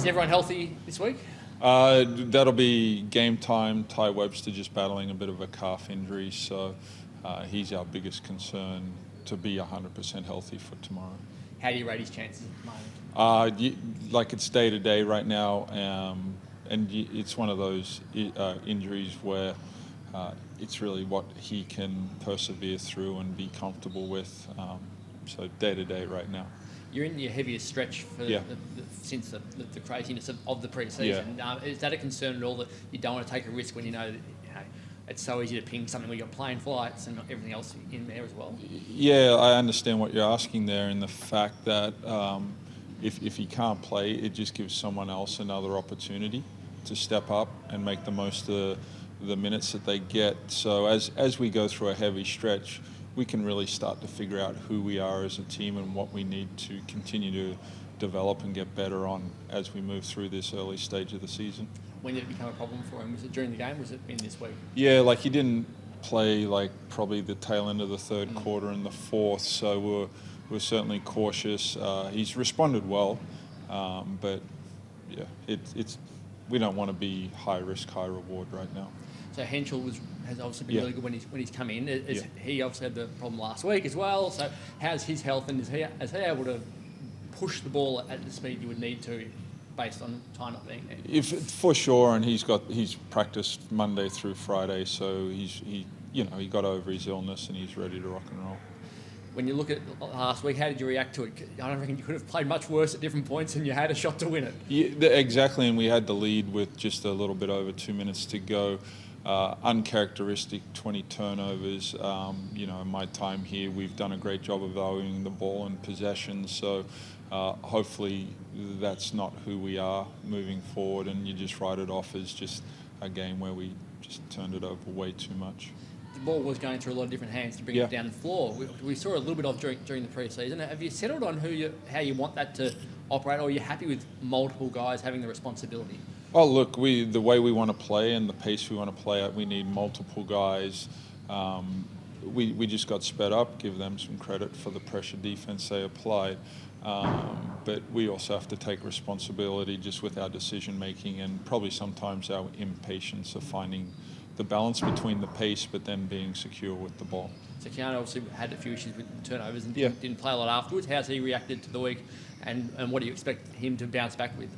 Is everyone healthy this week? That'll be game time. Ty Webster just battling a bit of a calf injury, so he's our biggest concern to be 100% healthy for tomorrow. How do you rate his chances at the moment? Like it's day to day right now, and it's one of those injuries where it's really what he can persevere through and be comfortable with. So day to day right now. You're in your heaviest stretch for since the craziness of the pre-season. Yeah. Is that a concern at all that you don't want to take a risk when you know that it's so easy to ping something when you've got plane flights and everything else in there as well? Yeah, I understand what you're asking there, and the fact that if he can't play, it just gives someone else another opportunity to step up and make the most of the minutes that they get. So as we go through a heavy stretch, we can really start to figure out who we are as a team and what we need to continue to develop and get better on as we move through this early stage of the season. When did it become a problem for him? Was it during the game? Was it in this week? Yeah, like he didn't play like probably the tail end of the third quarter and the fourth, so we're certainly cautious. He's responded well, but yeah, it's we don't want to be high risk, high reward right now. So Henschel has obviously been really good when he's come in. He obviously had the problem last week as well. So how's his health, and is he able to push the ball at the speed you would need to, based on time not being there? For sure, and he's practiced Monday through Friday, so he got over his illness and he's ready to rock and roll. When you look at last week, how did you react to it? I don't reckon you could have played much worse at different points, and you had a shot to win it. Yeah, exactly, and we had the lead with just a little bit over 2 minutes to go. Uncharacteristic 20 turnovers. In my time here, we've done a great job of valuing the ball and possession, so hopefully that's not who we are moving forward, and you just write it off as just a game where we just turned it over way too much. The ball was going through a lot of different hands to bring it down the floor. We saw a little bit of during the pre-season. Have you settled on how you want that to operate, or are you happy with multiple guys having the responsibility? Oh, look, the way we want to play and the pace we want to play at, we need multiple guys. We just got sped up. Give them some credit for the pressure defense they applied. But we also have to take responsibility just with our decision making and probably sometimes our impatience of finding the balance between the pace but then being secure with the ball. So Keanu obviously had a few issues with turnovers and didn't play a lot afterwards. How's he reacted to the week, and what do you expect him to bounce back with?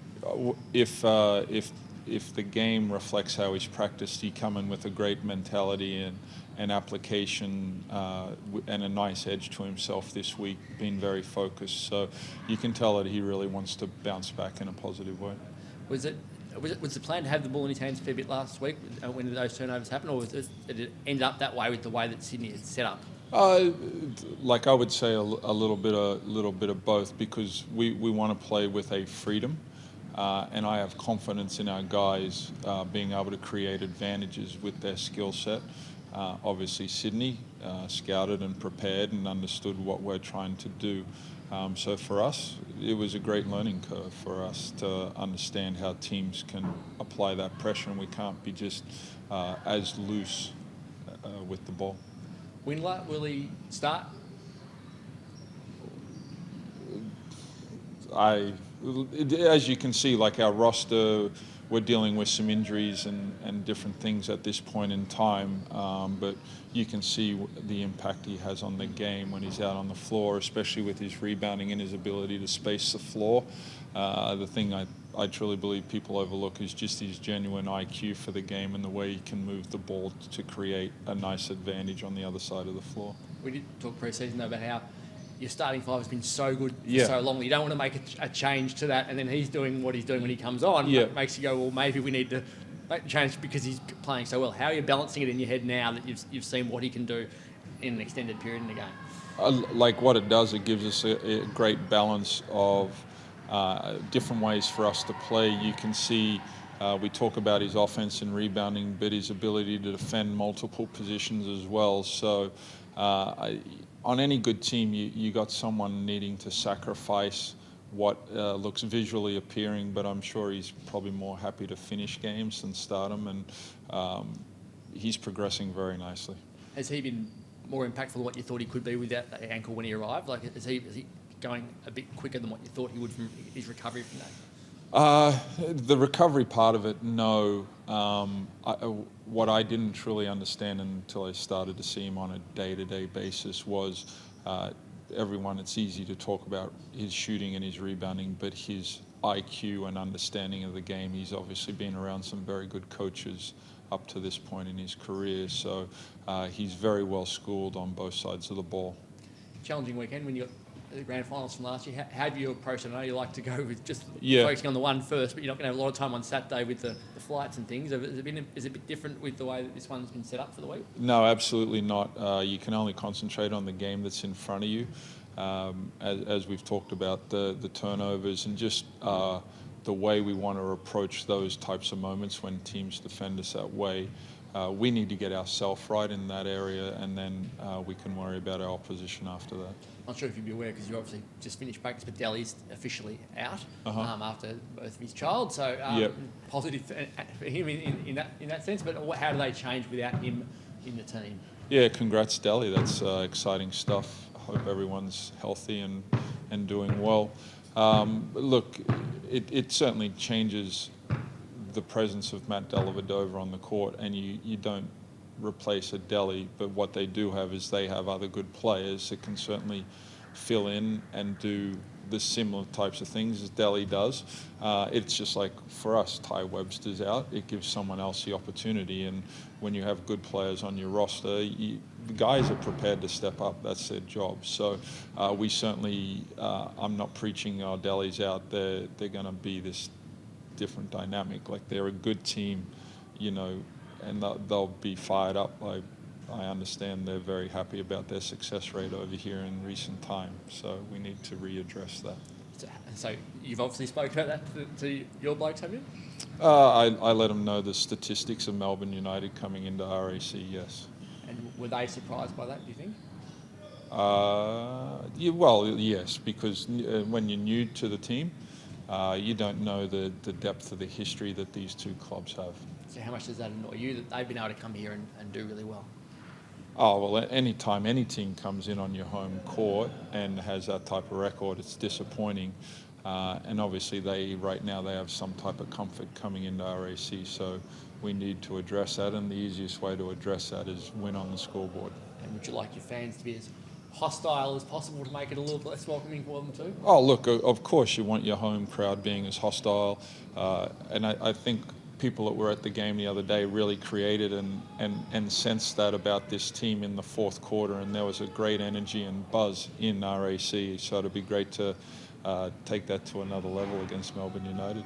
If the game reflects how he's practiced, he come in with a great mentality and application and a nice edge to himself this week, being very focused. So you can tell that he really wants to bounce back in a positive way. Was the plan to have the ball in his hands a fair bit last week when those turnovers happened, or did it end up that way with the way that Sydney had set up? Like I would say a little bit of both, because we want to play with a freedom. And I have confidence in our guys being able to create advantages with their skill set. Obviously, Sydney scouted and prepared and understood what we're trying to do. So for us, it was a great learning curve for us to understand how teams can apply that pressure, and we can't be just as loose with the ball. Windler, will he start? As you can see, like our roster, we're dealing with some injuries and different things at this point in time, but you can see the impact he has on the game when he's out on the floor, especially with his rebounding and his ability to space the floor. The thing I truly believe people overlook is just his genuine IQ for the game and the way he can move the ball to create a nice advantage on the other side of the floor. We did talk pre-season though about how your starting five has been so good for so long that you don't want to make a change to that, and then he's doing what he's doing when he comes on. It makes you go, well, maybe we need to make a change because he's playing so well. How are you balancing it in your head now that you've seen what he can do in an extended period in the game? Like what it does, it gives us a great balance of different ways for us to play. You can see we talk about his offense and rebounding, but his ability to defend multiple positions as well. So on any good team, you got someone needing to sacrifice what looks visually appearing, but I'm sure he's probably more happy to finish games than start them, and he's progressing very nicely. Has he been more impactful than what you thought he could be with that ankle when he arrived? Like, is he going a bit quicker than what you thought he would from his recovery from that? The recovery part of it, no. What I didn't truly understand until I started to see him on a day-to-day basis was everyone, it's easy to talk about his shooting and his rebounding, but his IQ and understanding of the game, he's obviously been around some very good coaches up to this point in his career, so he's very well schooled on both sides of the ball. Challenging weekend when you got the grand finals from last year. How do you approach it? I know you like to go with just focusing on the one first, but you're not going to have a lot of time on Saturday with the flights and things. Is it a bit different with the way that this one's been set up for the week? No, absolutely not. You can only concentrate on the game that's in front of you. As we've talked about, the turnovers and just the way we want to approach those types of moments when teams defend us that way. We need to get ourselves right in that area, and then we can worry about our opposition after that. Not sure if you'd be aware, because you obviously just finished practice, but Delhi's officially out after birth of his child. So positive for him in that sense. But how do they change without him in the team? Yeah, congrats, Delhi. That's exciting stuff. I hope everyone's healthy and doing well. Look, it certainly changes the presence of Matt Dellavedova on the court, and you don't replace a Delhi, but what they do have is they have other good players that can certainly fill in and do the similar types of things as Delhi does. It's just like for us, Ty Webster's out. It gives someone else the opportunity, and when you have good players on your roster, the guys are prepared to step up. That's their job. So we certainly, I'm not preaching our Delhi's out. They're going to be this different dynamic. Like, they're a good team, and they'll be fired up. I understand they're very happy about their success rate over here in recent time, so we need to readdress that. So you've obviously spoken about that to your blokes, have you? I let them know the statistics of Melbourne United coming into RAC, yes. And were they surprised by that, do you think? Well, yes, because when you're new to the team, you don't know the depth of the history that these two clubs have. So how much does that annoy you that they've been able to come here and do really well? Oh, well, anytime any team comes in on your home court and has that type of record, it's disappointing. And obviously right now they have some type of comfort coming into RAC, so we need to address that, and the easiest way to address that is win on the scoreboard. And would you like your fans to be as hostile as possible to make it a little bit less welcoming for them too? Oh, look, of course you want your home crowd being as hostile, and I think people that were at the game the other day really created and sensed that about this team in the fourth quarter, and there was a great energy and buzz in RAC, so it'd be great to take that to another level against Melbourne United.